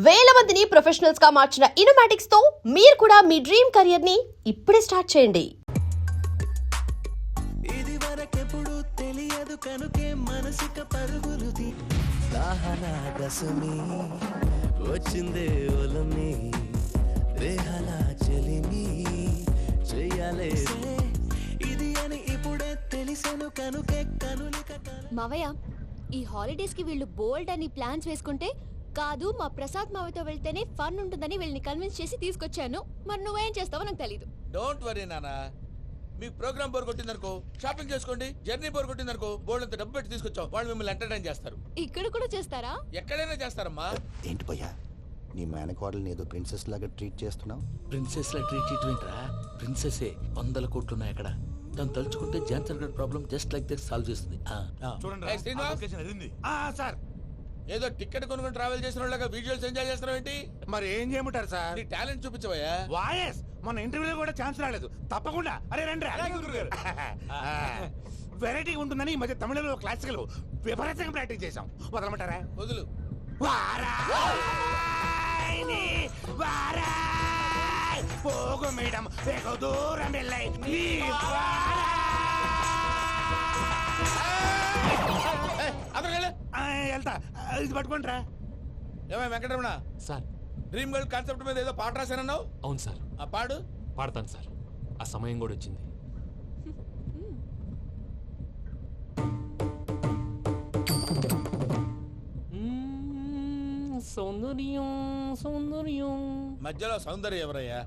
వేల మందిని ప్రొఫెషనల్స్ గా మార్చిన ఇనోమాటిక్స్ తో మీరు కూడా మీ డ్రీమ్ కెరియర్ ని ఇప్పుడే స్టార్ట్ చేయండి. ఇది వరకెప్పుడు తెలియదు కనుకే మనసుక పరుగులుది దాహనా దశమి వచ్చిందే ఒలమి రేహలా చెలిమి చెయ్యాలే ఇది అని ఇప్పుడే తెలిసెను కనుకే కనులిక మావయ్య, ఈ హాలిడేస్ కి వీళ్ళు బోల్డ్ అని ప్లాన్స్ వేసుకుంటే కాదు మా ప్రసాద్ మావయ్యతో వెళ్తేనే ఫన్ ఉంటుందని వీళ్ళని కన్విన్స్ చేసి తీసుకొచ్చాను. మరి నువ్వేం చేస్తావో నాకు తెలీదు. డోంట్ వరీ నానా, మీకు ప్రోగ్రామ్ బోర్ కొట్టిందనుకో షాపింగ్ చేసుకోండి, జర్నీ బోర్ కొట్టిందనుకో బోర్డు అంత డబ్బు పెట్టి తీసుకొచ్చాం, వాళ్ళు మిమ్మల్ని ఎంటర్టైన్ చేస్తారు. ఇక్కడ కూడా చేస్తారా? ఎక్కడైనా చేస్తారమ్మా. ఏంటి భయ్యా నీ మేనకోడల్ని ఏదో ప్రిన్సెస్ లాగా ట్రీట్ చేస్తున్నావు? ప్రిన్సెస్ లా ట్రీట్ చేయటమేంట్రా? ప్రిన్సెసే 100 కోట్లు ఉన్నాయి అక్కడ. తను తలుచుకుంటే జాన్సన్ గడ్ problem just like that solve చేస్తుంది. ఏయ్ శ్రీనివాస్, సార్ ఏదో టికెట్ కొనుక్కొని ట్రావెల్ చేసిన వాళ్ళగా విజువల్స్ ఎంజాయ్ చేస్తున్నావు ఏంటి? మరి ఏం చేయమంటారు సార్? నీ టాలెంట్ చూపించవయ్యా. వాయస్ మన ఇంటర్వ్యూలో కూడా ఛాన్స్ రాలేదు. తప్పకుండా అరే రండి వెరైటీ ఉంటుందని ఈ మధ్య తమిళలో క్లాసికల్ విపరీతంగా ప్రాక్టీస్ చేసాం. వదలమంటారా? వదులు. వారాయని వారాయ్ పోగు మేడం వెగు దూరం వెళ్ళై నీ అక్కడ వెళ్తా. ఇది పట్టుకుంటారా? ఏమై Venkataramana, sir dream girl concept మీద ఏదో పాట రాశానన్నావు. అవును సార్, ఆ పాడు. పాడతాను సార్. ఆ సమయం కూడా వచ్చింది. సౌందర్యం సౌందర్యం. మధ్యలో సౌందర్య ఎవరయ్యా?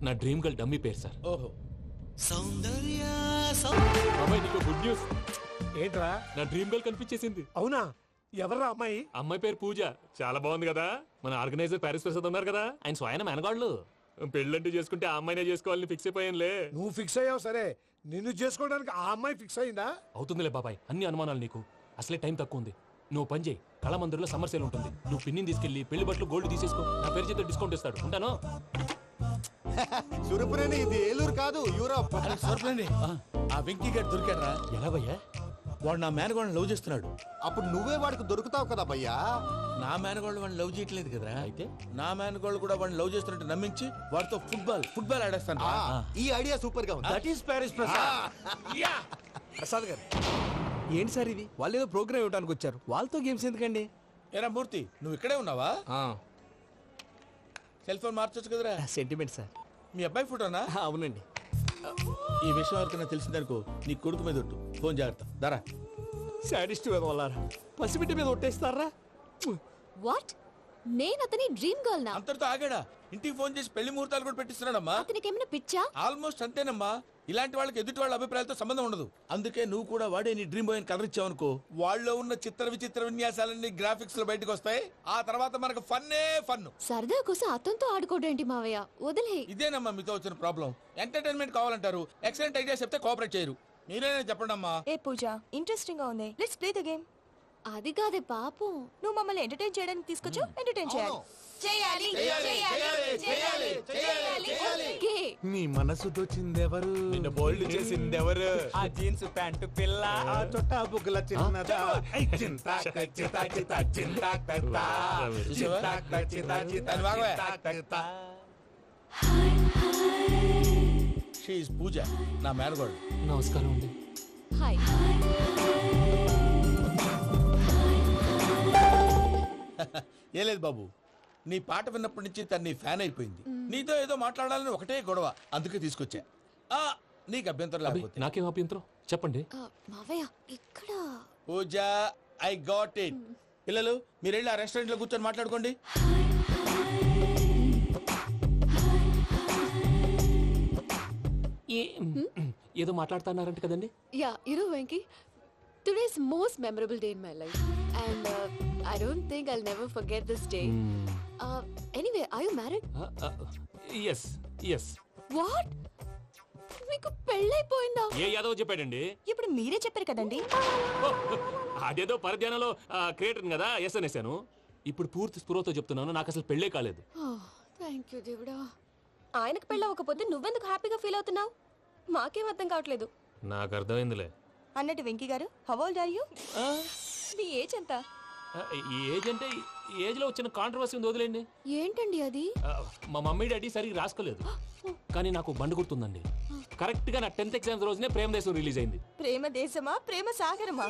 నా డ్రీమ్ గర్ల్ డమ్మీ పేరు సార్. ఓహో, సౌందర్య బాబాయ్ నీకు గుడ్ న్యూస్. ఏంట్రా? నా డ్రీమ్ గర్ల్ కనిపించేసింది. అవునా? ఎవర్రా అమ్మాయి? అమ్మాయి పేరు పూజ. చాలా బాగుంది కదా. మన ఆర్గనైజర్ ప్యారిస్ ప్రసాద్ ఉన్నారు కదా, ఆయన స్వయం మెనగాళ్ళు. పెళ్ళంటూ చేసుకుంటే ఆ అమ్మాయినే చేసుకోవాలని ఫిక్స్ అయిపోయానులే. నువ్వు ఫిక్స్ అయ్యావు సరే, నిన్ను చేసుకోవడానికి ఆ అమ్మాయి ఫిక్స్ అయిందా? అవుతుందిలే బాబాయ్, అన్ని అనుమానాలు నీకు. అసలే టైం తక్కువ ఉంది. నువ్వు పని చేయి, కళామందిర్లో సమ్మర్ సేల్ ఉంటుంది. నువ్వు పిన్నిని తీసుకెళ్లి పెళ్లి బట్టలు గోల్డ్ తీసేసుకో. నా పేరు చేత డిస్కౌంట్ ఇస్తాడు. ఉంటాను. సురపురేని ఇది ఏలూరు కాదు, యూరోప్. సర్ప్లేండి. ఆ వెంకీ గారు దొరికాడరా? ఎలా భయ్యా? వాడు నా మేనగోళ్ళని లవ్ చేస్తున్నాడు. అప్పుడు నువ్వే వాడికి దొరుకుతావు కదా భయ్యా. నా మేనగోళ్ళు వాడిని లవ్ చేయట్లేదు కదరా. అయితే నా మేనగోళ్ళు కూడా వాడిని లవ్ చేస్తున్నట్టు నమ్మించి వాడితో ఫుట్బాల్ ఆడేస్తాను. ఈ ఐడియా సూపర్ గా ఉంది. That is Paris Prasad. Prasad గారు ఏంటి సార్ ఇది? వాళ్ళు ఏదో ప్రోగ్రామ్ ఇవ్వడానికి వచ్చారు, వాళ్ళతో గేమ్స్ ఎందుకండి? ఏరా మూర్తి, నువ్వు ఇక్కడే ఉన్నావా? సెల్ ఫోన్ మార్చొచ్చు కదరా. Sentiment sir. మీ అబ్బాయి ఫోటోనా? అవునండి. ఈ విషయం ఎవరికైనా తెలిసిందనుకో నీ కొడుకు మీద ఒట్టు. ఫోన్ జాగ్రత్త. దారా. సాడిస్ట్ మీద వాళ్ళారా? పసిబిడ్డ మీద ఒట్టేస్తారా? వాట్? నేను అతని డ్రీమ్ గర్ల్ నా? అంతటితో ఆగాడా? ఇంటికి ఫోన్ చేసి పెళ్లి ముహూర్తాలు కూడా పెట్టిస్తున్నాడమ్మా. అతనికి ఏమైనా పిచ్చా? ఆల్మోస్ట్ అంతేనమ్మా. ఇలాంటి వాళ్ళకి ఎదుటి వాళ్ళ అభిప్రాయాలతో సంబంధం ఉండదు. అందుకే నువ్వు కూడా వాడే నీ డ్రీమ్ బాయ్ కలర్ ఇచ్చావనుకో, వాళ్ళలో ఉన్న చిత్ర విచిత్ర విన్యాసాలన్నీ గ్రాఫిక్స్ లో బయటకు వస్తాయి. ఆ తర్వాత మనకు ఫన్నే ఫన్. సరదా కోసం అతనితో ఆడుకోడేంటి మావయ్య? వదిలే. ఇదేనమ్మా మీతో వచ్చిన ప్రాబ్లం. ఎంటర్టైన్మెంట్ కావాలంటారు, ఎక్సలెంట్ ఐడియా చెప్తే కోఆపరేట్ చేయరు. మీరేనా చెప్పండి అమ్మా. ఏ పూజ, ఇంట్రెస్టింగ్ గా ఉంది. Let's play the game. అది కాదే పాపం. నువ్వు మమ్మల్ని ఎంటర్టైన్ చేయడానికి తీసుకొచ్చు, ఎంటర్టైన్ చేయాలి. ఓకే. నీ మనసు దోచిందెవరు? నిన్ను బోల్డ్ చేసిందెవరు? ఆ జీన్స్ ప్యాంటు పిల్ల, ఆ చుట్టా బుగ్గల చిన్నదా. ఐ చింతాక్ చితాక్ చితాక్ చింతాక్ తక్తా. చింతాక్ తక్ చితాక్ చితాక్ చితాక్ తక్తా. షీ ఇస్ పూజ, నా మేనగోడు. నమస్కారం అండి. హాయ్. ఏ లేదు బాబు, నీ పాట విన్నప్పటి నుంచి తను నీ ఫ్యాన్ అయిపోయింది. నీతో ఏదో మాట్లాడాలని ఒకటే గొడవ, అందుకే తీసుకొచ్చా. నీకు అభ్యంతరం అబ్బే, లేకపోతే. నాకేం అభ్యంతరం చెప్పండి. మావయ్య ఇక్కడ. పూజ, ఐ గాట్ ఇట్. పిల్లలు మీరు వెళ్ళి ఆ రెస్టారెంట్ లో కూర్చొని మాట్లాడుకోండి. ఏదో మాట్లాడుతున్నారంట కదండి. Yeah, Venky, today's most memorable day in my life and I don't think I'll never forget this day. Anyway, are you married? Yes yes. What? మీకు పెళ్ళైపోయిందా? ఏ యాదవ్ చెప్పాడండి? ఇప్పుడు మీరే చెప్పారు కదండి. అదేదో పరధ్యానంలో క్రియేటర్ కదా ఎస్ అనేసాను. ఇప్పుడు పూర్తి స్పృహతో చెప్తున్నాను, నాకు అసలు పెళ్ళే కాలేదు. థ్యాంక్ యూ దేవుడా. ఆయనకు పెళ్ళవకపోతే నువ్వెందుకు హ్యాపీగా ఫీల్ అవుతున్నావు? మాకేం అర్థం కావట్లేదు. నాకు అర్థమైందిలే. అన్నట్టు వెంకీ గారు, హౌ ఓల్డ్ ఆర్ యు? మీ ఏజ్ ఎంత? ఈ ఏజ్ అంటే ఏజ్ లో వచ్చిన కాంట్రవర్సీ ఉంది, వదిలేండి. ఏంటండి అది? మా మమ్మీ డాడీ సరిగ్గా రాసుకోలేదు, కానీ నాకు బండి గుర్తుందండి. కరెక్ట్ గా నా 10th ఎగ్జామ్స్ రోజునే ప్రేమ దేశం రిలీజ్ అయింది. ప్రేమ దేశమా ప్రేమ సాగరమా?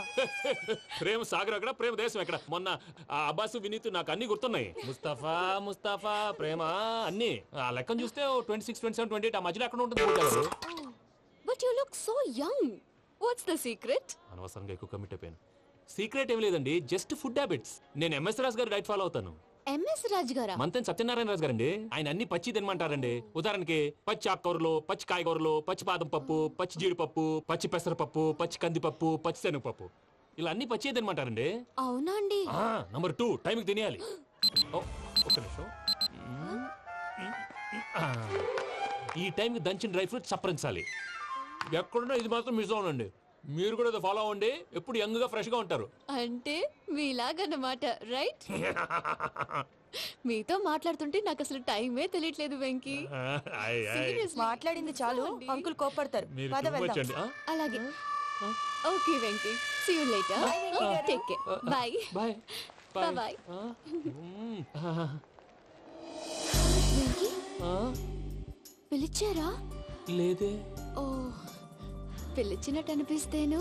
ప్రేమ సాగర్ అక్కడ, ప్రేమ దేశం ఎక్కడ. మొన్న ఆ అబ్బాసు వినీత్ నాకు అన్ని గుర్తున్నాయి. ముస్తఫా ముస్తఫా ప్రేమ అన్ని ఆ లెక్కను చూస్తే 26, 27, 28 ఆ మధ్యలో ఎక్కడ ఉంటుంది పూజ గారు. But you look so young. What's the secret? అనవసరంగా ఎక్కువ కమిట్ అయిపోయాను. సీక్రెట్ ఏం లేదండి, జస్ట్ ఫుడ్ హ్యాబిట్స్. నేను ఎంఎస్ రాజు గారు డైట్ ఫాలో అవుతాను. ఎంఎస్ రాజ్ గారా? మంతెన్ సత్యనారాయణ రాజు గారండి. ఆయన అన్ని పచ్చి తినమంటారండి. ఉదాహరణకి పచ్చి ఆకుకూరలు, పచ్చి కాయగూరలు, పచ్చి బాదం పప్పు, పచ్చి జీడిపప్పు, పచ్చి పెసరపప్పు, పచ్చి కందిపప్పు, పచ్చి శనగపప్పు, ఇలా అన్ని పచ్చి తినమంటారండి. అవునా అండి? నంబర్ 2 టైంకి తినేయాలి. ఒక్క నిమిషం. ఈ టైంకి దంచిన డ్రై ఫ్రూట్స్ సప్పరించాలి. ఎక్కడున్నా ఇది మాత్రం మిస్ అవునండి. మీరు కూడా ఇది ఫాలో అవ్వండి, ఎప్పుడు యంగ్ గా ఫ్రెష్ గా ఉంటారు. అంటే మీలాగన్నమాట, రైట్? మీతో మాట్లాడుతుంటే నాకు అసలు టైమే తెలియట్లేదు వెంకీ. Seriously. మాట్లాడింది చాలు, అంకుల్ కోపడతారు. మీరు పద too much వెళ్దాం. అండి. అలాగే. Okay Venky, see you later. Take care. Bye. Bye bye. Venky పిలిచారా? లేదే. ఓ, పిలిచినట్టు అనిపిస్తేను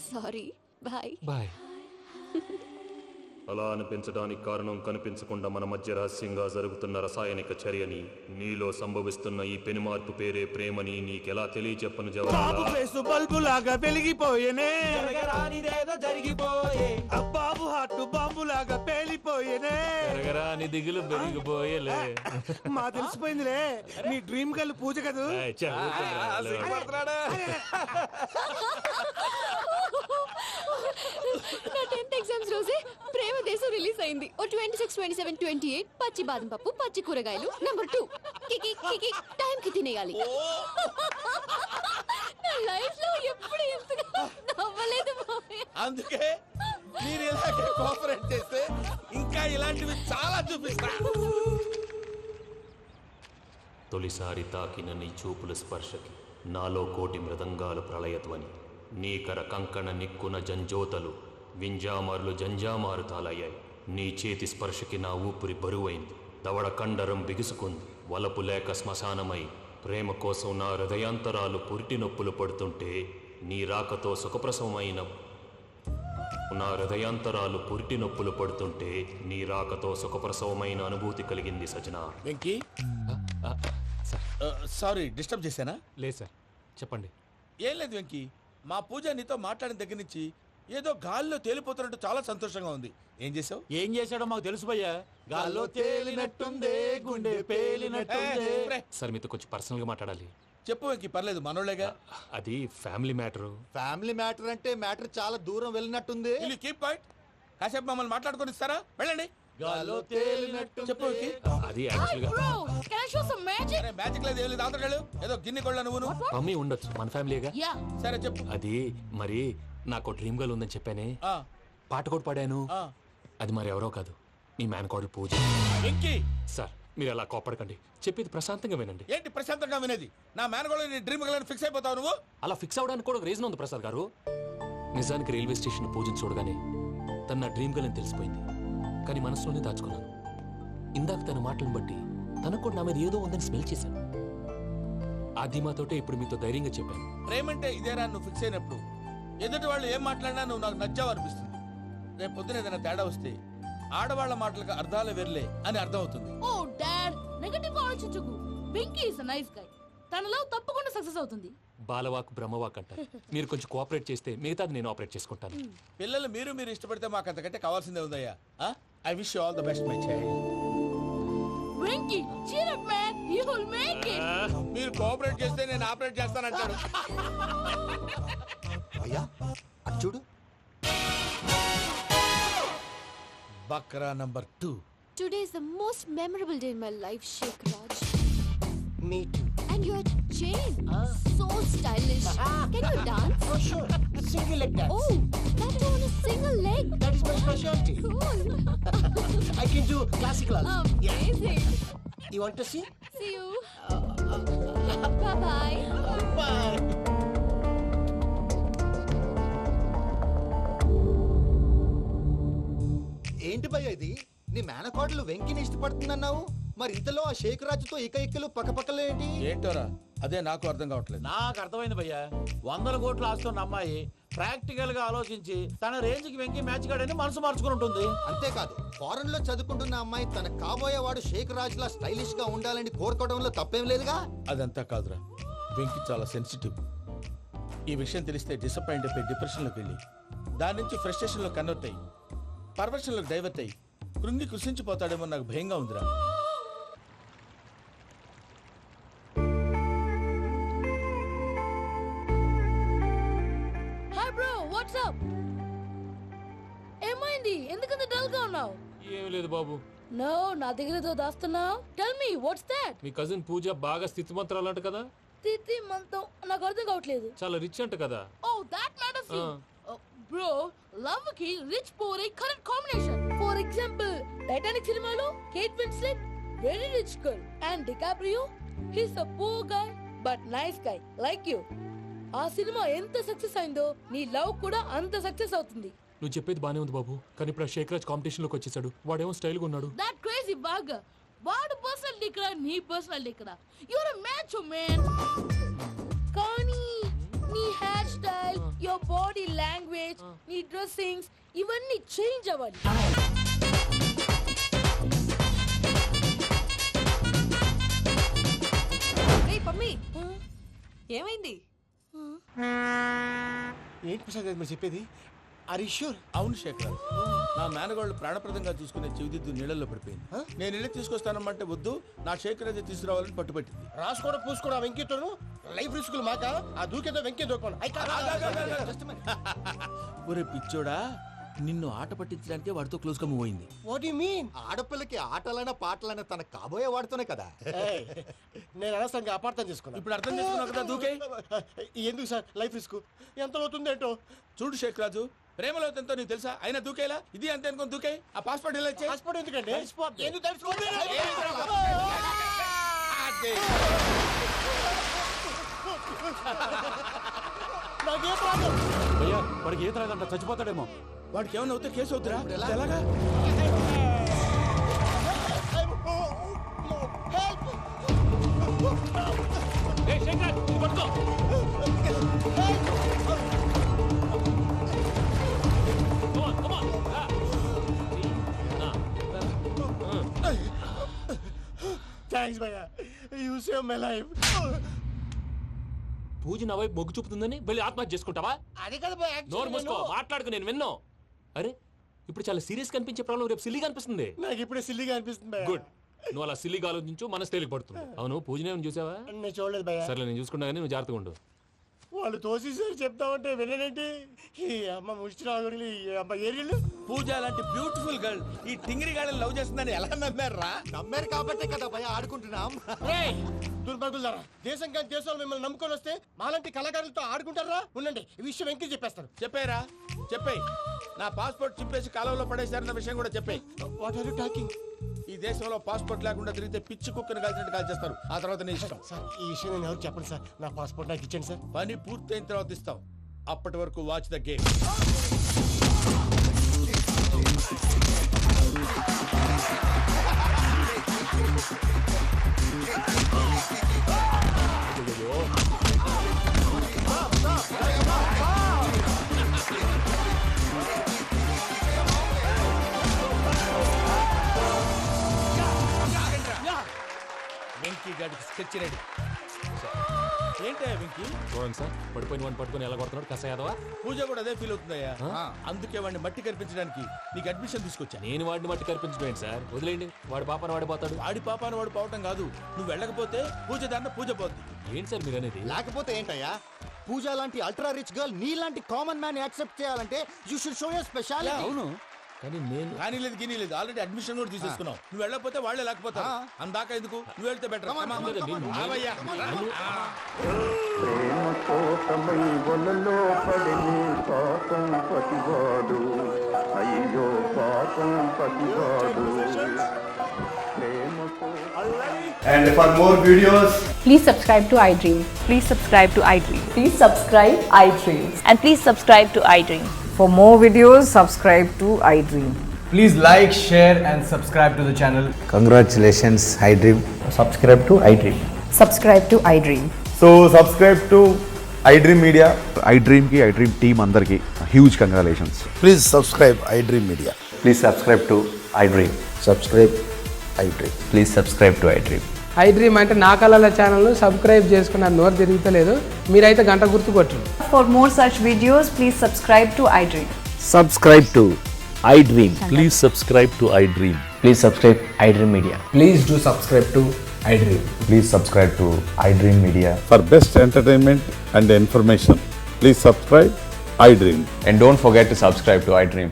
సారీ. బాయ్. బాయ్. అలా అనిపించడానికి కారణం కనిపించకుండా మన మధ్య రహస్యంగా జరుగుతున్న రసాయనిక చర్యని, నీలో సంభవిస్తున్న ఈ పెనుమార్పు పేరే ప్రేమని నీకెలా తెలియచెప్పను బాబు జవాబు. ఫేసు బల్బు లాగా వెలిగిపోయేనే, జరిగిపోయే బాబు హార్ట్ బాంబు లాగా పేలిపోయేనే. ఎరగరా నీ దిగులు పెరిగిపోయేలే. మా తెలిసిపోయిందిలే, నీ డ్రీమ్ గర్ల్ పూజ కదూ. ఏయ్, చల్, ఊరుకోరా. నా 10th ఎగ్జామ్స్ రోజే ప్రేమ దేశం రిలీజ్ అయింది. ఓ 26, 27, 28 పచ్చి బాదం పప్పు, పచ్చి కూరగాయలు. నంబర్ 2 కికి కికి టైం కి తినేయాలి. నా లైఫ్ లో ఎప్పుడు ఎంతగా నవ్వలేదు మామయ్య. అందుకే మీరు ఇలాగే కోఆపరేట్ చేస్తే ఇంకా ఇలాంటివి చాలా చూపిస్తా. తొలిసారి తాకిన నీ చూపుల స్పర్శకి నాలో కోటి మృదంగాలు ప్రళయధ్వని. నీకర కంకణ నిక్కున జంజోతలు వింజామారులు జంజామారుతాలయ్యాయి. నీ చేతి స్పర్శకి నా ఊపిరి బరువైంది. దవడ కండరం బిగుసుకుంది. వలపు లేక శ్మశానమై ప్రేమ కోసం నా హృదయాంతరాలు పురిటి నొప్పులు పడుతుంటే నీ రాకతో సుఖప్రసవమైన నా హృదయాంతరాలు పురిటి నొప్పులు పడుతుంటే నీ రాకతో సుఖప్రసవమైన అనుభూతి కలిగింది సజనా. వెంకీ సారీ డిస్టర్బ్ చేశానా? లేదు సార్, చెప్పండి. ఏం లేదు వెంకీ, మా పూజ నీతో మాట్లాడిన దగ్గర నుంచి ఏదో గాల్లో తేలిపోతున్నట్టు చాలా సంతోషంగా ఉంది. ఏం చేసావు? ఏం చేశాడో మాకు తెలుసు భయ్యా. గాల్లో తేలినట్టుందే, గుండె పేలినట్టుందే. సార్ మీతో కొంచెం పర్సనల్ గా మాట్లాడాలి. చెప్పు వెంకీ, పర్లేదు మనోళ్ళేగా. అది ఫ్యామిలీ మ్యాటరు. ఫ్యామిలీ మ్యాటర్ అంటే మ్యాటర్ చాలా దూరం వెళ్ళినట్టుంది. వీళ్ళు కీప్ పాయింట్. కాసేపు మమ్మల్ని మాట్లాడుకొని ఇస్తారా? వెళ్ళండి. గాల్లో తేలినట్టు చెప్పు వెంకీ. అది యాక్చువల్ గా Can I show some magic? అరే మ్యాజిక్ లేదు, ఏం లేదు, ఆతకెళ్ళు. ఏదో గిన్నె కొళ్ళ నువ్వును. మమ్మీ ఉండొచ్చు, మన ఫ్యామిలీగా. Yeah. సరే చెప్పు. అది మరి నాకు డ్రీమ్ గర్ల్ ఉందని చెప్పానే, ఆ, పాట కూడా పాడాను. ఆ. అది మరి ఎవరో కాదు, మీ మేనకోడలు పూజ. వెంకీ సార్ మీరు అలా కోపడకండి, చెప్పేది ప్రశాంతంగా వినండి. ఏంటి ప్రశాంతంగా వినేది? నా మేనగోళ్ళు నీ డ్రీమ్ గర్ల్ ఫిక్స్ అయిపోతావు నువ్వు. అలా ఫిక్స్ అవడానికి కూడా ఒక రీజన్ ఉంది ప్రసాద్ గారు. నిజానికి రైల్వే స్టేషన్ పూజను చూడగానే తన నా డ్రీమ్ గర్ల్ అని తెలిసిపోయింది, కానీ మనసులోనే దాచుకున్నాను. ఇందాక తన మాటలను బట్టి తనకు కూడా నా మీద ఏదో ఉందని స్మెల్ చేశాను. ఆ ధీమాతోటే ఇప్పుడు మీతో ధైర్యంగా చెప్పాను. ప్రేమంటే ఇదేరా నువ్వు ఫిక్స్ అయినప్పుడు ఎదుటి వాళ్ళు ఏం మాట్లాడినా నువ్వు నాకు నచ్చావు అనిపిస్తుంది. రేపు పొద్దున ఏదైనా తేడా వస్తే ఆడవాళ్ల మాటలకు అర్థాలు వెర్లే అని అర్థం అవుతుంది. ఓ డాడ్, నెగటివ్ ఆలోచించకు. Venky is a nice guy. తనలో తప్పకుండా సక్సెస్ అవుతుంది. బాలవాక్ బ్రహ్మవాక్ అంటారు. మీరు కొంచెం కోఆపరేట్ చేస్తే మిగతాది నేను ఆపరేట్ చేసుకుంటాను. పిల్లలు మీరు ఇష్టపడితే మాకు అంతకంటే కావాల్సిందే ఉందయ్యా. I wish you all the best my child. Venky cheer up man, you will make it. మీరు కోఆపరేట్ చేస్తే నేను ఆపరేట్ చేస్తానంటాడు. అయ్యా అది చూడు. Bakra number 2. Today is the most memorable day in my life, Sheikh Raj. Me too. And your chain, so stylish. Can you dance? Oh sure. Single leg dance. Oh, that on a single leg. That is my specialty. Cool. I can do classical also. Amazing. You want to see? See you. Bye bye. Bye. ఏంటి భయ్యా ఇది? నీ మేనకోడలు వెంకిని ఇష్టపడుతుందన్నావు, మరి ఇంతలో ఆ షేక్ రాజుతో ఇకలు పక్కపక్కలు ఏంటి? ఏంటోరా అదే నాకు అర్థం కావట్లేదు. నాకు అర్థమైంది భయ్యా, 100 కోట్లు ఆస్తున్న అమ్మాయి ప్రాక్టికల్ గా ఆలోచించి తన రేంజ్ కి వెంకి మ్యాచ్ కాడని మనసు మార్చుకుని ఉంటుంది. అంతేకాదు, ఫారెన్ లో చదువుకుంటున్న అమ్మాయి తన కాబోయేవాడు షేక్ రాజులా స్టైలిష్ గా ఉండాలని కోరుకోవడంలో తప్పేం లేదుగా. అదంతా కాదురా, వెంకి చాలా సెన్సిటివ్. ఈ విషయం తెలిస్తే డిసప్పాయింట్ అయిపోయి డిప్రెషన్లోకి వెళ్ళి దాని నుంచి ఫ్రస్ట్రేషన్లో కన్వర్ట్ అయ్యి పర్వర్షన్లోకి డైవర్ట్ అయ్యి కృంగి కృషించిపోతాడేమో నాకు భయంగా ఉందిరా. Hi bro, what's up? ఏమైంది? ఎందుకంత డల్ గా ఉన్నావు? ఏం లేదు బాబు. నో, నా దగ్గర ఏదో దాస్తున్నావు. Tell me what's that? మీ కజిన్ పూజ బాగా స్థితిమంతరాలు అంట కదా. తిత్తి మంతం నాకు అర్థం కావట్లేదు. చాలా రిచ్ అంట కదా. Oh that matters you. Bro, love కి rich poor a correct combination. For example, Titanic సినిమాలో Kate Winslet very rich girl and DiCaprio he's a poor guy but nice guy like you. ఆ cinema ఎంత success అయిందో నీ love కూడా అంత success అవుతుంది. నువ్వు చెప్పేది బానే ఉంది బాబు, కానీ ఇప్పుడు షేక్ రాజ్ కాంపిటీషన్ లోకి వచ్చేసాడు. వాడేమో స్టైల్ గా ఉన్నాడు. దట్ క్రేజీ బాగ్. వాడు పర్సనల్ ఇక్కడ, నీ పర్సనల్ ఇక్కడ. You are a match man. కానీ నీ hair style, your body language, నీ డ్రెస్సింగ్స్ ఇవన్నీ చేంజ్ అవ్వాలి. రే పమ్మి, ఏమైంది? ఏంటి ప్రసాద్ గారు మీరు చెప్పేది? Are you sure? అవును శేఖర్, నా మేనగోళ్ళు ప్రాణప్రదంగా చూసుకునే చెవిదిద్దు నీళ్ళల్లో పడిపోయింది. నేను ఇల్లు తీసుకొస్తానమ్మంటే వద్దు, నా శేఖర్ అయితే తీసుకురావాలని పట్టుబట్టింది. రాసుకోవడం పూసుకోవడం వెంకీతోను లైఫ్ రిస్కులు మాక. ఆ దూకేదో వెంకీ దూకోను. ఒరే పిచ్చోడా, నిన్ను ఆట పట్టించడానికి వాడితో క్లోజ్ గా మూవ్ అయింది. What you mean? ఆడపిల్లకి ఆటలైనా పాటలైనా తన కాబోయే వాడుతూనే కదా. నేను అనవసరంగా అపార్థం చేసుకున్నాను. ఇప్పుడు అర్థం చేసుకున్నావు కదా, దూకే. ఎందుకు సార్ లైఫ్ రిస్క్? ఎంత అవుతుంది ఏంటో చూడు షేక్ రాజు, ప్రేమలో ఎంతో నీకు తెలుసా? అయినా దూకేలా ఇది అంతే అనుకుని దూకే. ఆ పాస్పోర్ట్ ఇలా ఇచ్చే. పాస్పోర్ట్ ఎందుకండి? ఎందుకు తెలుసుకోండి? నాకేం ప్రాబ్లం? భయ్యా, వాడికి ఈత రాదంట, చచ్చిపోతాడేమో. వాడికి ఏమన్నా అవుతే కేసు అవుతురా? ఎలాగా? థ్యాంక్స్ భయ్యా, యు సేవ్ మై లైఫ్. పూజ నా వైపు మొగ్గు చూపుతుందని వెళ్ళి ఆత్మహత్య చేసుకుంటావా? అది కదా భయ్యా. నోరు మూసుకో, మాట్లాడుకు, నేను విన్నో. అరే, ఇప్పుడు చాలా సీరియస్ కనిపించే ప్రాబ్లం రేపు సిల్లీగా అనిపిస్తుంది. నాకు ఇప్పుడే సిల్లిగా అనిపిస్తుంది భయ్యా. గుడ్, నువ్వు అలా సిల్లీగా ఆలోచించు, మనసు తేలిక పడుతుంది. అవును, పూజనే చూసావా? నేను చూడలేదు భయ్యా. సర్లే, నేను చూసుకుంటా కానీ నువ్వు జాగ్రత్తగా ఉండు. వాళ్ళు తోసేసారు చెప్తామంటే విననేంటి? ఈ అమ్మ ముష్టిరాగుడి, ఈ అమ్మ ఏరియలు. పూజ లాంటి బ్యూటిఫుల్ గర్ల్ ఈ టింగిరి గాడిని లవ్ చేస్తుందని ఎలా నమ్మారా? నమ్మారు కాబట్టే కదా భయ ఆడుకుంటున్నాం. దుర్భగులారా, దేశం కానీ దేశాలు మిమ్మల్ని నమ్ముకొని వస్తే మాలాంటి కళాకారులతో ఆడుకుంటారా? ఉండండి, ఈ విషయం వెంకీ చెప్పేస్తారు. చెప్పారా? చెప్పేయ్. నా పాస్పోర్ట్ చింపేసి కాలంలో పడేశారన్న విషయం కూడా చెప్పేయ్. What are you talking? ఈ దేశంలో పాస్పోర్ట్ లేకుండా తిరిగితే పిచ్చి కుక్కను కాల్చినట్టు కాల్చేస్తారు. ఆ తర్వాత నీ ఇష్టం. సార్, ఈ విషయం నేను ఎవరు చెప్పండి సార్. నా పాస్పోర్ట్ నాకు ఇచ్చండి సార్. పని పూర్తయిన తర్వాత ఇస్తాం. అప్పటి వరకు వాచ్ ద గేమ్. వెంకీ గాడికి స్కెచ్ రెడీ. ఏంటయ్యా వెంకీ? చూడండి సార్, పడిపోయిన వాడిని పట్టుకొని ఎలా కొడుతున్నాడు కసాయాదవా. పూజ కూడా అదే ఫీల్ అవుతుందయ్యా. అందుకే వాడిని మట్టి కనిపించడానికి నీకు అడ్మిషన్ తీసుకొచ్చా. నేను వాడిని మట్టి కనిపించడం ఏంటి సార్? వదిలేండి, వాడి పాపను వాడిపోతాడు. వాడి పాపాను వాడు పోవటం కాదు, నువ్వు వెళ్ళకపోతే పూజ దాన్న పూజ పోద్ది. ఏంటి సార్ మీరు అనేది? లేకపోతే ఏంటయ్యా, పూజ లాంటి అల్ట్రా రిచ్ గర్ల్ నీ లాంటి కామన్ మ్యాన్ యాక్సెప్ట్ చేయాలంటే you should show your speciality. అవును, కానీ నేను కానీ లేదు గిని లేదు, ఆల్రెడీ అడ్మిషన్ కూడా తీసేసుకున్నావు. నువ్వు వెళ్ళకపోతే వాళ్ళే లేకపోతారు. అందాక ఎందుకు, నువ్వు వెళ్తే better. And for more videos, please subscribe to iDream. Please subscribe to iDream. Please subscribe iDream. And please subscribe to iDream. For more videos, subscribe to iDream. Please like, share and subscribe to the channel. Congratulations iDream. Subscribe to iDream. Subscribe to iDream. So subscribe to iDream Media. iDream కి iDream team అందరికి huge congratulations. Please subscribe iDream media. Please subscribe to iDream. Subscribe iDream. Please subscribe to iDream. iDream అంటే నా కళల channel subscribe చేసుకున్న నోరు తిరుగుతలేదు. మీరైతే గంట గుర్తు కొట్టండి. For more such videos, please subscribe to iDream. Subscribe to iDream. Please subscribe to iDream. Please subscribe iDream Media. Please do subscribe to iDream. Please subscribe to iDream Media. For best entertainment and information please subscribe iDream. And don't forget to subscribe to iDream.